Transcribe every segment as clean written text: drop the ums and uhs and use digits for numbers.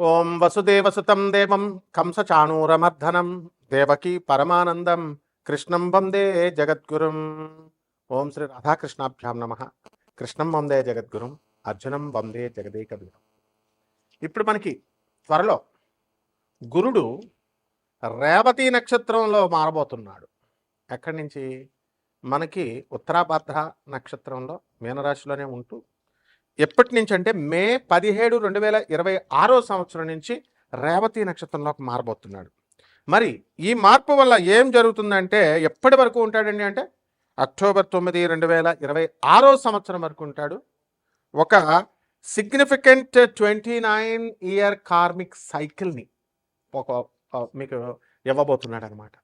ఓం వసుదేవసుతం దేవం కంసచాణూరమర్ధనం దేవకీ పరమానందం కృష్ణం వందే జగద్గురుం. ఓం శ్రీ రాధాకృష్ణాభ్యాం నమ. కృష్ణం వందే జగద్గురుం, అర్జునం వందే జగదేకవీరం. ఇప్పుడు మనకి త్వరలో గురుడు రేవతి నక్షత్రంలో మారబోతున్నాడు. ఎక్కడి నుంచి? మనకి ఉత్తరాభాద్ర నక్షత్రంలో మీనరాశిలోనే ఉంటూ ఎప్పటి నుంచి అంటే మే 17, 2026 సంవత్సరం నుంచి రేవతి నక్షత్రంలోకి మారబోతున్నాడు. మరి ఈ మార్పు వల్ల ఏం జరుగుతుందంటే ఎప్పటి వరకు ఉంటాడండి అంటే అక్టోబర్ 9, 2026 సంవత్సరం వరకు ఉంటాడు. ఒక సిగ్నిఫికెంట్ 29 ఇయర్ కార్మిక్ సైకిల్ని మీకు ఇవ్వబోతున్నాడు అనమాట.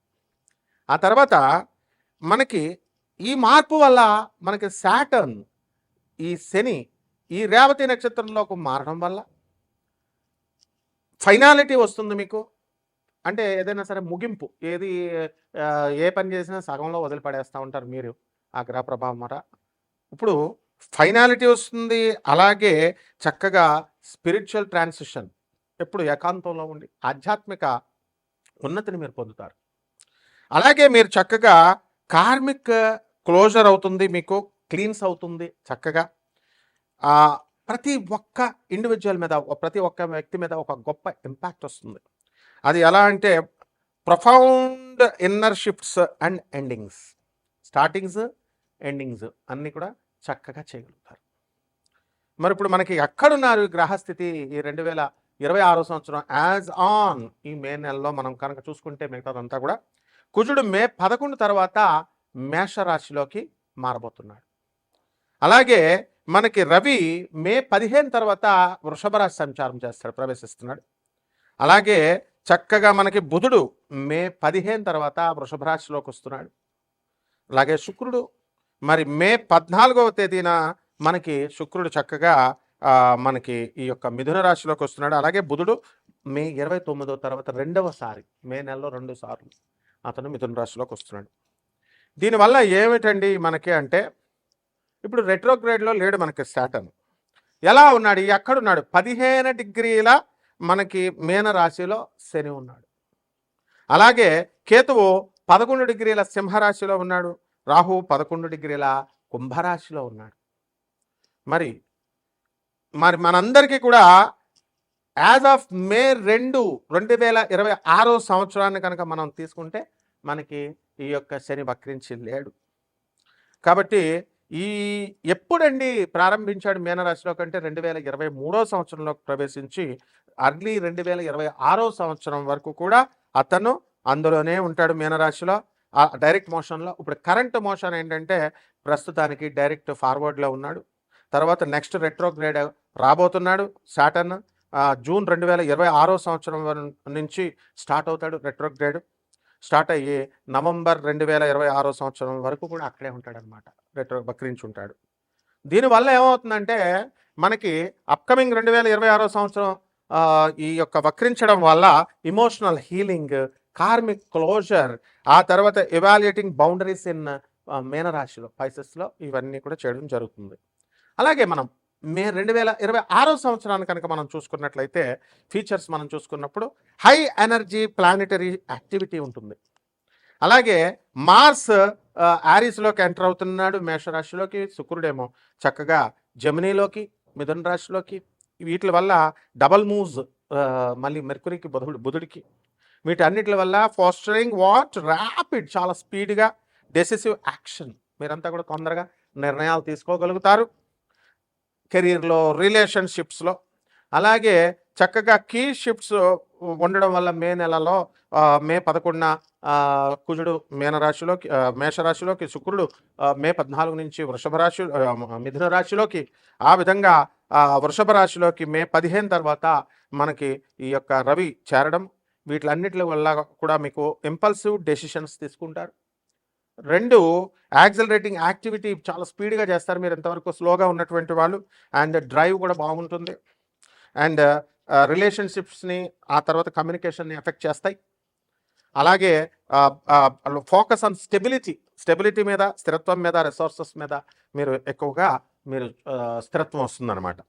ఆ తర్వాత మనకి ఈ మార్పు వల్ల మనకి సాటర్న్, ఈ శని ఈ రేవతి నక్షత్రంలోకి మారడం వల్ల ఫైనాలిటీ వస్తుంది మీకు. అంటే ఏదైనా సరే ముగింపు, ఏ పని చేసినా సగంలో వదిలిపడేస్తూ ఉంటారు మీరు ఆ గ్రహ ప్రభావం మాట. ఇప్పుడు ఫైనాలిటీ వస్తుంది. అలాగే చక్కగా స్పిరిచువల్ ట్రాన్సిషన్, ఎప్పుడు ఏకాంతంలో ఉండి ఆధ్యాత్మిక ఉన్నతిని మీరు పొందుతారు. అలాగే మీరు చక్కగా కార్మిక్ క్లోజర్ అవుతుంది, మీకు క్లీన్స్ అవుతుంది చక్కగా. ప్రతి ఒక్క ఇండివిజువల్ మీద, ప్రతి ఒక్క వ్యక్తి మీద ఒక గొప్ప ఇంపాక్ట్ వస్తుంది. అది ఎలా అంటే profound inner shifts and endings, startings endings అన్నీ కూడా చక్కగా చేయగలుగుతారు. మరి ఇప్పుడు మనకి ఎక్కడున్నారు గ్రహస్థితి ఈ 2026 సంవత్సరం యాజ్ ఆన్ ఈ మే నెలలో మనం కనుక చూసుకుంటే మిగతాదంతా కూడా కుజుడు మే 11 తర్వాత మేషరాశిలోకి మారబోతున్నాడు. అలాగే మనకి రవి మే 15 తర్వాత వృషభ రాశి సంచారం చేస్తాడు, ప్రవేశిస్తున్నాడు. అలాగే చక్కగా మనకి బుధుడు మే 15 తర్వాత వృషభ రాశిలోకి వస్తున్నాడు. అలాగే శుక్రుడు మరి మే 14వ తేదీన మనకి శుక్రుడు చక్కగా మనకి ఈ యొక్క మిథున రాశిలోకి వస్తున్నాడు. అలాగే బుధుడు మే 29వ తర్వాత రెండవసారి, మే నెలలో 2 సార్లు అతను మిథున రాశిలోకి వస్తున్నాడు. దీనివల్ల ఏమిటండి మనకి అంటే ఇప్పుడు రెట్రోగ్రేడ్లో లేడు మనకి సాటర్న్. ఎలా ఉన్నాడు? ఎక్కడున్నాడు? 15 డిగ్రీల మనకి మీన రాశిలో శని ఉన్నాడు. అలాగే కేతువు 11 డిగ్రీల సింహరాశిలో ఉన్నాడు. రాహు 11 డిగ్రీల కుంభరాశిలో ఉన్నాడు. మరి మనందరికీ కూడా యాజ్ ఆఫ్ మే 2, 2026 సంవత్సరాన్ని కనుక మనం తీసుకుంటే మనకి ఈ యొక్క శని వక్రించి లేడు. కాబట్టి ఎప్పుడండి ప్రారంభించాడు మీనరాశిలో కంటే 2023 సంవత్సరంలోకి ప్రవేశించి అర్లీ 2026 సంవత్సరం వరకు కూడా అతను అందులోనే ఉంటాడు మీనరాశిలో, డైరెక్ట్ మోషన్లో. ఇప్పుడు కరెంట్ మోషన్ ఏంటంటే ప్రస్తుతానికి డైరెక్ట్ ఫార్వర్డ్లో ఉన్నాడు. తర్వాత నెక్స్ట్ రెట్రోగ్రేడ్ రాబోతున్నాడు సాటర్న్. జూన్ 2026 సంవత్సరం నుంచి స్టార్ట్ అవుతాడు రెట్రోగ్రేడ్. స్టార్ట్ అయ్యి నవంబర్ 2026 సంవత్సరం వరకు కూడా అక్కడే ఉంటాడనమాట, వక్రించి ఉంటాడు. దీనివల్ల ఏమవుతుందంటే మనకి అప్కమింగ్ 2026 సంవత్సరం ఈ యొక్క వక్రించడం వల్ల ఇమోషనల్ హీలింగ్, కార్మిక్ క్లోజర్, ఆ తర్వాత ఎవాల్యుయేటింగ్ బౌండరీస్ ఇన్ మీనరాశిలో, పైసెస్లో ఇవన్నీ కూడా చేయడం జరుగుతుంది. అలాగే మనం మే 2026 సంవత్సరాన్ని కనుక మనం చూసుకున్నట్లయితే ఫీచర్స్ మనం చూసుకున్నప్పుడు హై ఎనర్జీ ప్లానెటరీ యాక్టివిటీ ఉంటుంది. అలాగే మార్స్ ఆరీస్లోకి ఎంటర్ అవుతున్నాడు మేషరాశిలోకి. శుక్రుడేమో చక్కగా జమినీలోకి, మిథున రాశిలోకి. వీటి వల్ల డబల్ మూవ్స్ మళ్ళీ మెర్కురీకి, బుధుడికి, వీటన్నిటి వల్ల ఫాస్టరింగ్ ర్యాపిడ్, చాలా స్పీడ్గా డెసిసివ్ యాక్షన్, మీరంతా కూడా తొందరగా నిర్ణయాలు తీసుకోగలుగుతారు కెరీర్లో, రిలేషన్షిప్స్లో. అలాగే చక్కగా కీ షిఫ్ట్స్ ఉండడం వల్ల మే నెలలో మే 11న కుజుడు మీనరాశిలోకి, మేషరాశిలోకి, శుక్రుడు మే 14 నుంచి మిథున రాశిలోకి, ఆ విధంగా వృషభ రాశిలోకి మే 15 తర్వాత మనకి ఈ యొక్క రవి చేరడం, వీటిలన్నిటి వల్ల కూడా మీకు ఇంపల్సివ్ డెసిషన్స్ తీసుకుంటారు. 2 యాక్సిలరేటింగ్ యాక్టివిటీ, చాలా స్పీడ్గా చేస్తారు మీరు ఎంతవరకు స్లోగా ఉన్నటువంటి వాళ్ళు. అండ్ డ్రైవ్ కూడా బాగుంటుంది. అండ్ రిలేషన్షిప్స్ని, ఆ తర్వాత కమ్యూనికేషన్ని ఎఫెక్ట్ చేస్తాయి. అలాగే ఫోకస్ ఆన్ స్టెబిలిటీ మీద, స్థిరత్వం మీద, రిసోర్సెస్ మీద మీరు ఎక్కువగా స్థిరత్వం వస్తుందన్నమాట.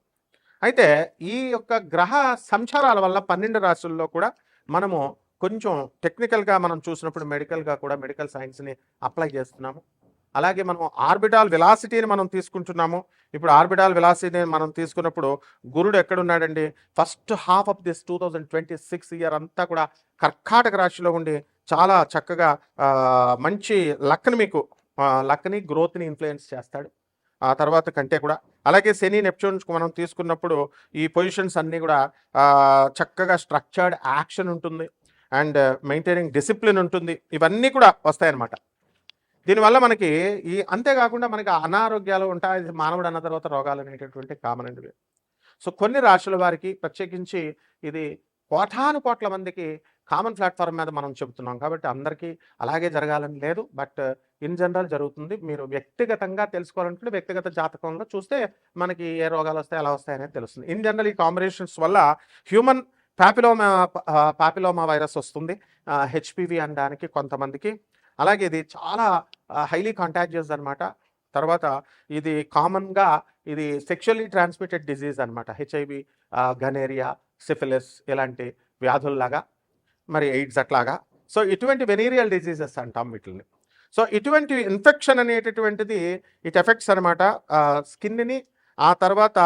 అయితే ఈ యొక్క గ్రహ సంచారాల వల్ల 12 రాశుల్లో కూడా మనము కొంచెం టెక్నికల్గా మనం చూసినప్పుడు మెడికల్గా కూడా మెడికల్ సైన్స్ని అప్లై చేస్తున్నాము. అలాగే మనం ఆర్బిటాల్ వెలాసిటీని మనం తీసుకుంటున్నాము. ఇప్పుడు ఆర్బిటాల్ వెలాసిటీని మనం తీసుకున్నప్పుడు గురుడు ఎక్కడున్నాడండి? First half of this 2026 year అంతా కూడా కర్కాటక రాశిలో ఉండి చాలా చక్కగా మంచి లక్ని మీకు లక్ని గ్రోత్ని ఇన్ఫ్లుయెన్స్ చేస్తాడు ఆ తర్వాత కంటే కూడా. అలాగే శని నెప్ట్యూన్స్ మనం తీసుకున్నప్పుడు ఈ పొజిషన్స్ అన్నీ కూడా చక్కగా స్ట్రక్చర్డ్ యాక్షన్ ఉంటుంది అండ్ మెయింటైనింగ్ డిసిప్లిన్ ఉంటుంది. ఇవన్నీ కూడా వస్తాయన్నమాట. దీనివల్ల మనకి అంతేకాకుండా మనకి అనారోగ్యాలు ఉంటాయి. మానవుడు అన్న తర్వాత రోగాలు అనేటటువంటి కామన్ అండి. సో కొన్ని రాశుల వారికి ప్రత్యేకించి ఇది కోటాను కోట్ల మందికి కామన్ ప్లాట్ఫామ్ మీద మనం చెబుతున్నాం కాబట్టి అందరికీ అలాగే జరగాలని లేదు. బట్ ఇన్ జనరల్ జరుగుతుంది. మీరు వ్యక్తిగతంగా తెలుసుకోవాలనుకుంటే వ్యక్తిగత జాతకంలో చూస్తే మనకి ఏ రోగాలు వస్తాయి ఎలా వస్తాయి అనేది తెలుస్తుంది. ఇన్ జనరల్ ఈ కాంబినేషన్స్ వల్ల హ్యూమన్ పాపిలోమా వైరస్ వస్తుంది, హెచ్పివి అనడానికి కొంతమందికి. అలాగే ఇది చాలా హైలీ కాంటాజియస్ అనమాట. తర్వాత ఇది కామన్గా ఇది సెక్షువల్లీ ట్రాన్స్మిటెడ్ డిజీజ్ అనమాట. హెచ్ఐవి, గనేరియా, సిఫిలిస్ ఇలాంటి వ్యాధుల్లాగా, మరి ఎయిడ్స్ అట్లాగా. సో ఇటువంటి వెనీరియల్ డిజీజెస్ అంటాం వీటిని. సో ఇటువంటి ఇన్ఫెక్షన్ అనేటటువంటిది ఇట్ ఎఫెక్ట్స్ అనమాట స్కిన్ని, ఆ తర్వాత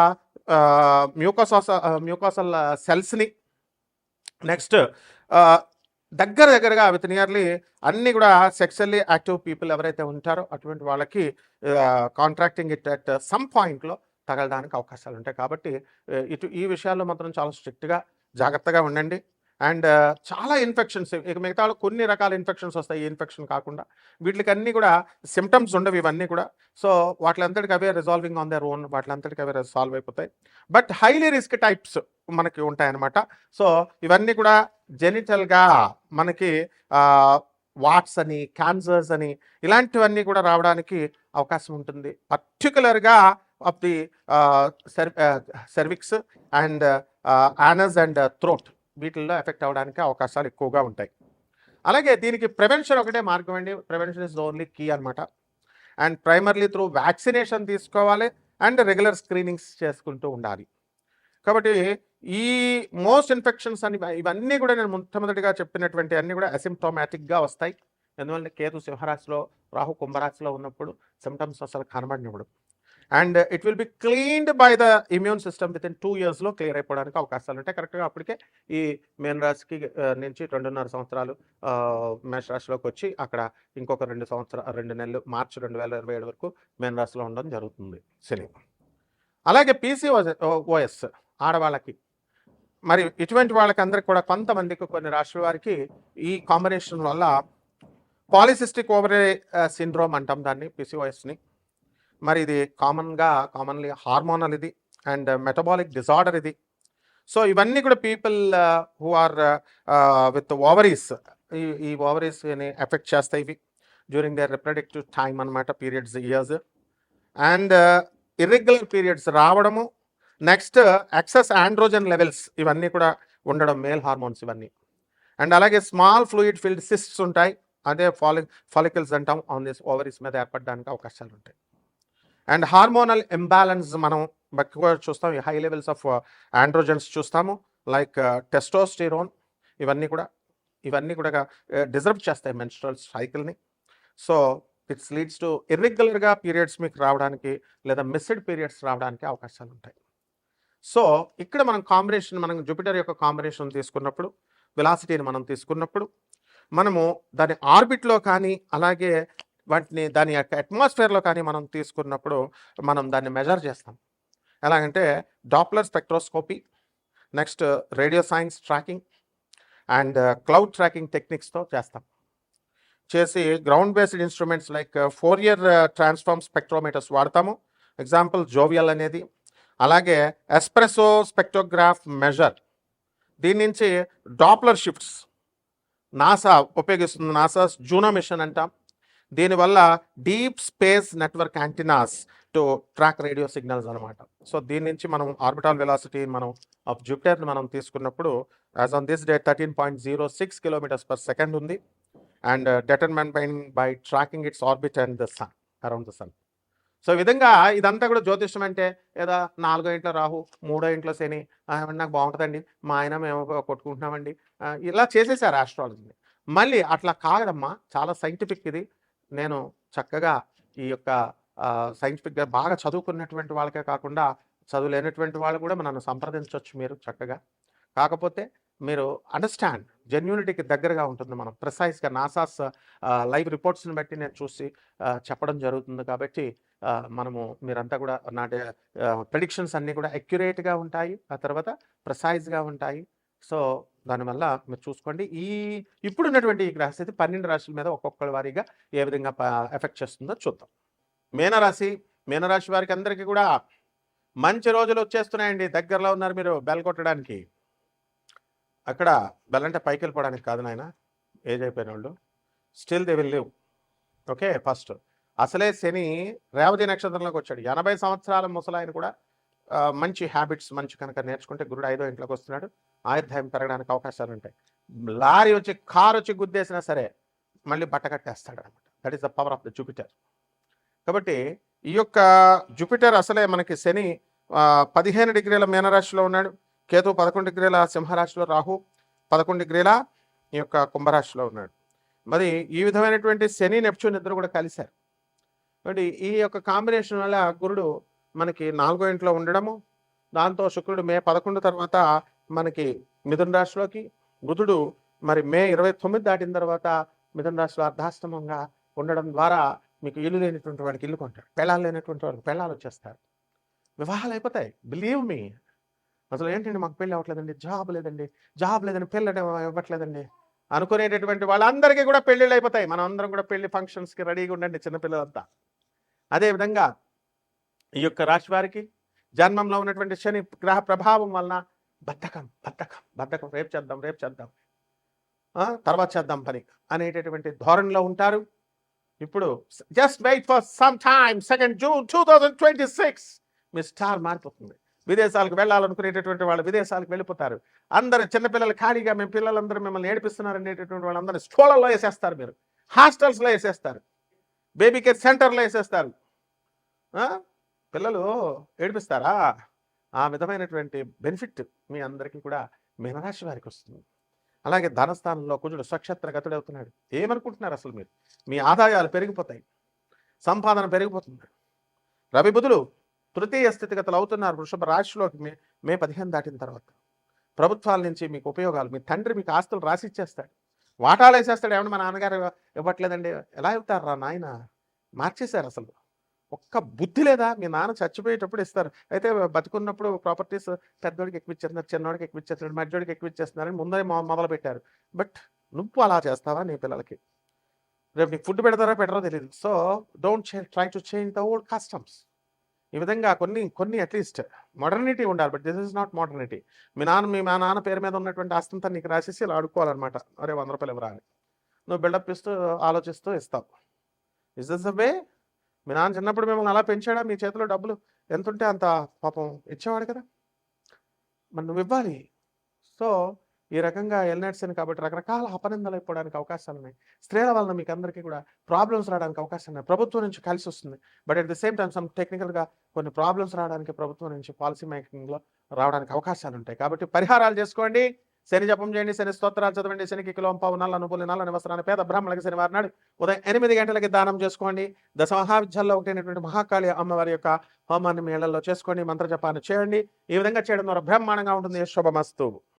మ్యూకోసల్ సెల్స్ని. నెక్స్ట్ దగ్గరగా విత్ నియర్లీ అన్నీ కూడా సెక్సువల్లీ యాక్టివ్ పీపుల్ ఎవరైతే ఉంటారో అటువంటి వాళ్ళకి కాంట్రాక్టింగ్ ఇట్ అట్ సమ్ పాయింట్లో తగలడానికి అవకాశాలు ఉంటాయి. కాబట్టి ఈ విషయాల్లో మాత్రం చాలా స్ట్రిక్ట్గా జాగ్రత్తగా ఉండండి. అండ్ చాలా ఇన్ఫెక్షన్స్, ఇక మిగతా కొన్ని రకాల ఇన్ఫెక్షన్స్ వస్తాయి. ఈ ఇన్ఫెక్షన్ కాకుండా వీటికి అన్నీ కూడా సిమ్టమ్స్ ఉండవు ఇవన్నీ కూడా. సో వాటిలంతటికి అవే రిజాల్వింగ్ ఆన్ దర్ ఓన్, వాటిలంతటికి అవే సాల్వ్ అయిపోతాయి. బట్ హైలీ రిస్క్ టైప్స్ మనకి ఉంటాయన్నమాట. సో ఇవన్నీ కూడా జెనిటల్గా మనకి వాట్స్ అని, క్యాన్సర్స్ అని ఇలాంటివన్నీ కూడా రావడానికి అవకాశం ఉంటుంది. పర్టికులర్గా of the cervix and anus and throat, వీటిల్లో ఎఫెక్ట్ అవ్వడానికి అవకాశాలు ఎక్కువగా ఉంటాయి. అలాగే దీనికి ప్రివెన్షన్ ఒకటే మార్గం అండి. Prevention is the only key అనమాట. అండ్ ప్రైమర్లీ త్రూ వ్యాక్సినేషన్ తీసుకోవాలి అండ్ రెగ్యులర్ స్క్రీనింగ్స్ చేసుకుంటూ ఉండాలి. కాబట్టి ఈ మోస్ట్ ఇన్ఫెక్షన్స్ అని ఇవన్నీ కూడా నేను మొట్టమొదటిగా చెప్పినటువంటి అన్నీ కూడా అసిమ్టోమాటిక్గా వస్తాయి. ఎందువల్ల కేతు సింహరాశిలో, రాహు కుంభరాశిలో ఉన్నప్పుడు సిమ్టమ్స్ అసలు కనబడినప్పుడు. And it will be cleaned by the immune system with in 2 yearsలో క్లియర్ అయిపోవడానికి అవకాశాలు ఉంటాయి. కరెక్ట్గా అప్పటికే ఈ మేన రాశికి నుంచి 2.5 సంవత్సరాలు మేష రాశిలోకి వచ్చి అక్కడ ఇంకొక 2 నెలలు మార్చి 2027 వరకు మేన రాశిలో ఉండడం జరుగుతుంది శని. అలాగే PCOS ఆడవాళ్ళకి, మరి ఇటువంటి వాళ్ళకి అందరికి కూడా కొంతమందికి కొన్ని రాశుల వారికి ఈ కాంబినేషన్ వల్ల పాలిసిస్టిక్ ఓవరీ సిండ్రోమ్ అంటాం దాన్ని, PCOSని. మరి ఇది కామన్లీ హార్మోనల్ ఇది అండ్ మెటబాలిక్ డిజార్డర్ ఇది. సో ఇవన్నీ కూడా people who are with ovaries, ఈ ఓవరీస్ని ఎఫెక్ట్ చేస్తాయి ఇవి డ్యూరింగ్ దేర్ రిప్రొడక్టివ్ టైమ్ అనమాట, periods years. And irregular periods రావడము, నెక్స్ట్ ఎక్సెస్ ఆండ్రోజన్ లెవెల్స్ ఇవన్నీ కూడా ఉండడం, మేల్ హార్మోన్స్ ఇవన్నీ. అండ్ అలాగే స్మాల్ ఫ్లూయిడ్ ఫిల్డ్ సిస్ట్స్ ఉంటాయి, అదే ఫాలికల్స్ అంటాం, ఆన్ దిస్ ఓవరీస్ మీద ఏర్పడడానికి అవకాశాలు ఉంటాయి. అండ్ హార్మోనల్ ఇంబ్యాలెన్స్ మనం ఎక్కువ చూస్తాం. హై లెవెల్స్ ఆఫ్ ఆండ్రోజన్స్ చూస్తాము, లైక్ టెస్టోస్టిరోన్. ఇవన్నీ కూడా డిజర్వ్ చేస్తాయి మెన్స్ట్రల్ సైకిల్ని. సో ఇట్స్ లీడ్స్ టు ఇర్రెగ్యులర్గా పీరియడ్స్ మీకు రావడానికి లేదా మిస్డ్ పీరియడ్స్ రావడానికి అవకాశాలు ఉంటాయి. సో ఇక్కడ మనం జూపిటర్ యొక్క కాంబినేషన్ తీసుకున్నప్పుడు, వెలాసిటీని మనం తీసుకున్నప్పుడు, మనము దాని ఆర్బిట్లో కానీ అలాగే దాని యొక్క అట్మాస్ఫియర్లో కానీ మనం తీసుకున్నప్పుడు మనం దాన్ని మెజర్ చేస్తాం. ఎలాగంటే Doppler spectroscopy, next radio science tracking and cloud tracking టెక్నిక్స్తో చేసి ground based instruments like Fourier transform spectrometers వాడతాము. ఎగ్జాంపుల్ జోవియల్ అనేది. అలాగే ఎస్ప్రెసో స్పెక్ట్రోగ్రాఫ్ మెజర్, దీని నుంచి డాప్లర్ షిఫ్ట్స్ నాసా ఉపయోగిస్తుంది, నాసా జూనో మిషన్ అంటాం. దీనివల్ల deep space network antennas to track radio signals అనమాట. సో దీని నుంచి మనం ఆర్బిటాల్ వెలాసిటీ ఆఫ్ జూపిటర్ మనం తీసుకున్నప్పుడు as on this day 13.06 km/s ఉంది. And determined by tracking its orbit and the sun, around the sun. So ఈ విధంగా ఇదంతా కూడా జ్యోతిష్యం అంటే ఏదో 4 ఇంట్లో రాహు, 3 ఇంట్లో శని, నాకు బాగుంటుందండి, మా ఆయన మేము కొట్టుకుంటున్నామండి, ఇలా చేసేసారు ఆస్ట్రాలజీని. మళ్ళీ అట్లా కాదమ్మా, చాలా సైంటిఫిక్ ఇది. నేను చక్కగా ఈ యొక్క సైంటిఫిక్గా బాగా చదువుకున్నటువంటి వాళ్ళకే కాకుండా చదువులేనటువంటి వాళ్ళు కూడా నన్ను సంప్రదించవచ్చు మీరు చక్కగా. కాకపోతే మీరు అండర్స్టాండ్, జెన్యూనిటీకి దగ్గరగా ఉంటుంది. మనం ప్రిసైజ్గా నాసాస్ లైవ్ రిపోర్ట్స్ని బట్టి నేను చూసి చెప్పడం జరుగుతుంది. కాబట్టి మనము మీరంతా కూడా నా ప్రెడిక్షన్స్ అన్నీ కూడా అక్యురేట్గా ఉంటాయి, ఆ తర్వాత ప్రిసైజ్గా ఉంటాయి. సో దానివల్ల మీరు చూసుకోండి. ఇప్పుడున్నటువంటి ఈ గ్రహస్థితి 12 రాశుల మీద ఒక్కొక్కరి వారీగా ఏ విధంగా ఎఫెక్ట్ చేస్తుందో చూద్దాం. మీనరాశి వారికి అందరికీ కూడా మంచి రోజులు వచ్చేస్తున్నాయండి. దగ్గరలో ఉన్నారు మీరు బెల్ కొట్టడానికి. అక్కడ బెల్ అంటే పైకి వెళ్ళిపోవడానికి కాదు నాయన, ఏజ్ అయిపోయిన వాళ్ళు, still they will live. Okay, first అసలే శని రేవతి నక్షత్రంలోకి వచ్చాడు. 80 సంవత్సరాల ముసలాయన కూడా మంచి హ్యాబిట్స్ మంచి కనుక నేర్చుకుంటే గురుడు 5వ ఇంట్లోకి వస్తున్నాడు. ఆయుర్దాయం పెరగడానికి అవకాశాలు ఉంటాయి. లారీ వచ్చి కారు వచ్చి గుద్దేసినా సరే మళ్ళీ బట్ట కట్టేస్తాడు అనమాట. That is the power of the Jupiter. కాబట్టి ఈ యొక్క జూపిటర్ అసలే మనకి శని 15 డిగ్రీల మీనరాశిలో ఉన్నాడు, కేతు 11 డిగ్రీల సింహరాశిలో, రాహు 11 డిగ్రీల ఈ యొక్క కుంభరాశిలో ఉన్నాడు. మరి ఈ విధమైనటువంటి శని నెప్ట్యూన్ ఇద్దరు కూడా కలిశారు. కాబట్టి ఈ యొక్క కాంబినేషన్ వల్ల గురుడు మనకి 4వ ఇంట్లో ఉండడము, దాంతో శుక్రుడు మే 11 తర్వాత మనకి మిథున రాశిలోకి, బుధుడు మరి మే 29 దాటిన తర్వాత మిథున రాశిలో అర్ధాష్టమంగా ఉండడం ద్వారా మీకు ఇల్లు లేనటువంటి వాడికి ఇల్లు కొంటాడు, పెళ్ళాలు లేనటువంటి వాడికి పెళ్ళాలు వచ్చేస్తారు, వివాహాలు అయిపోతాయి. Believe me. అసలు ఏంటండి మాకు పెళ్ళి అవ్వట్లేదండి, జాబ్ లేదండి పెళ్ళి ఇవ్వట్లేదండి అనుకునేటటువంటి వాళ్ళందరికీ కూడా పెళ్ళిళ్ళు అయిపోతాయి. మనం అందరం కూడా పెళ్లి ఫంక్షన్స్కి రెడీగా ఉండండి, చిన్నపిల్లలంతా. అదేవిధంగా ఈ యొక్క రాశి వారికి జన్మంలో ఉన్నటువంటి శని గ్రహ ప్రభావం వలన బద్ధకం, రేపు చేద్దాం తర్వాత చేద్దాం పని అనేటటువంటి ధోరణిలో ఉంటారు. ఇప్పుడు just wait for some time, 2 June 2026 మీ స్టార్ మారిపోతుంది. విదేశాలకు వెళ్ళాలనుకునేటటువంటి వాళ్ళు విదేశాలకు వెళ్ళిపోతారు. అందరు చిన్నపిల్లలు ఖాళీగా మేము పిల్లలందరూ మిమ్మల్ని ఏడిపిస్తున్నారు అనేటటువంటి వాళ్ళందరూ స్కూళ్ళల్లో వేసేస్తారు, మీరు హాస్టల్స్లో వేసేస్తారు, బేబీ కేర్ సెంటర్లో వేసేస్తారు. పిల్లలు ఏడిపిస్తారా? ఆ విధమైనటువంటి బెనిఫిట్ మీ అందరికీ కూడా మీనరాశి వారికి వస్తుంది. అలాగే ధనస్థానంలో కుజుడు స్వక్షేత్ర గతుడవుతున్నాడు. ఏమనుకుంటున్నారు అసలు మీరు? మీ ఆదాయాలు పెరిగిపోతాయి, సంపాదన పెరిగిపోతుంది. రవి బుధులు తృతీయ స్థితిగతులు అవుతున్నారు వృషభ రాశిలోకి మే 15 దాటిన తర్వాత. ప్రభుత్వాల నుంచి మీకు ఉపయోగాలు, మీ తండ్రి మీకు ఆస్తులు రాసి ఇచ్చేస్తాడు, వాటాలు వేసేస్తాడు. ఏమన్నా మా నాన్నగారు ఇవ్వట్లేదండి, ఎలా ఇవ్వుతారు రా నాయన, మార్చేశారు. అసలు ఒక్క బుద్ధి లేదా? మీ నాన్న చచ్చిపోయేటప్పుడు ఇస్తారు, అయితే బతుకున్నప్పుడు ప్రాపర్టీస్ పెద్దోడికి ఎక్కువ ఇచ్చేస్తున్నారు, చిన్నోడికి ఎక్కువ ఇచ్చేస్తున్నారు, మధ్యోడికి ఎక్కువ ఇచ్చేస్తున్నారని ముందే మొదలు పెట్టారు. బట్ నువ్వు అలా చేస్తావా నీ పిల్లలకి? రేపు నీకు ఫుడ్ పెడతారో పెట్టరో తెలియదు. So don't try to change the old customs. ఈ విధంగా కొన్ని అట్లీస్ట్ మోడర్నిటీ ఉండాలి. But this is not modernity. మీ నాన్న పేరు మీద ఉన్నటువంటి ఆస్తంతా నీకు రాసేసి ఇలా అడుక్కోవాలన్నమాట. అరే 100 రూపాయలు ఇవ్వరా అని నువ్వు బిల్డప్ ఇస్తూ ఆలోచిస్తూ ఇస్తావు. Is this the way? మీ నాన్న చిన్నప్పుడు మిమ్మల్ని అలా పెంచాడా? మీ చేతిలో డబ్బులు ఎంత ఉంటే అంత పాపం ఇచ్చేవాడు కదా, మరి నువ్వు ఇవ్వాలి. సో ఈ రకంగా ఎల్నెట్స్ని కాబట్టి రకరకాల అపనిందలు అయిపోవడానికి అవకాశాలు ఉన్నాయి. స్త్రీల వలన మీకు అందరికీ కూడా ప్రాబ్లమ్స్ రావడానికి అవకాశం ఉన్నాయి. ప్రభుత్వం నుంచి కలిసి వస్తుంది, but at the same time some టెక్నికల్గా కొన్ని ప్రాబ్లమ్స్ రావడానికి ప్రభుత్వం నుంచి పాలసీ మేకింగ్లో రావడానికి అవకాశాలు ఉంటాయి. కాబట్టి పరిహారాలు చేసుకోండి, శని జపం చేయండి, శని స్తోత్రాలు చదవండి, శనికి కిలోంపావు నల్ల అనుపులు నల్లని వస్త్రాన్ని పేద బ్రాహ్మణులకి శనివారం నాడు ఉదయం 8 గంటలకి దానం చేసుకోండి. దశ మహావిద్యాల్లో ఒకటైనటువంటి మహాకాళి అమ్మవారి యొక్క హోమాన్ని మీ ఇళ్లలో చేసుకోండి, మంత్రజపాన్ని చేయండి. ఈ విధంగా చేయడం ద్వారా బ్రహ్మాండంగా ఉంటుంది. శుభమస్తు.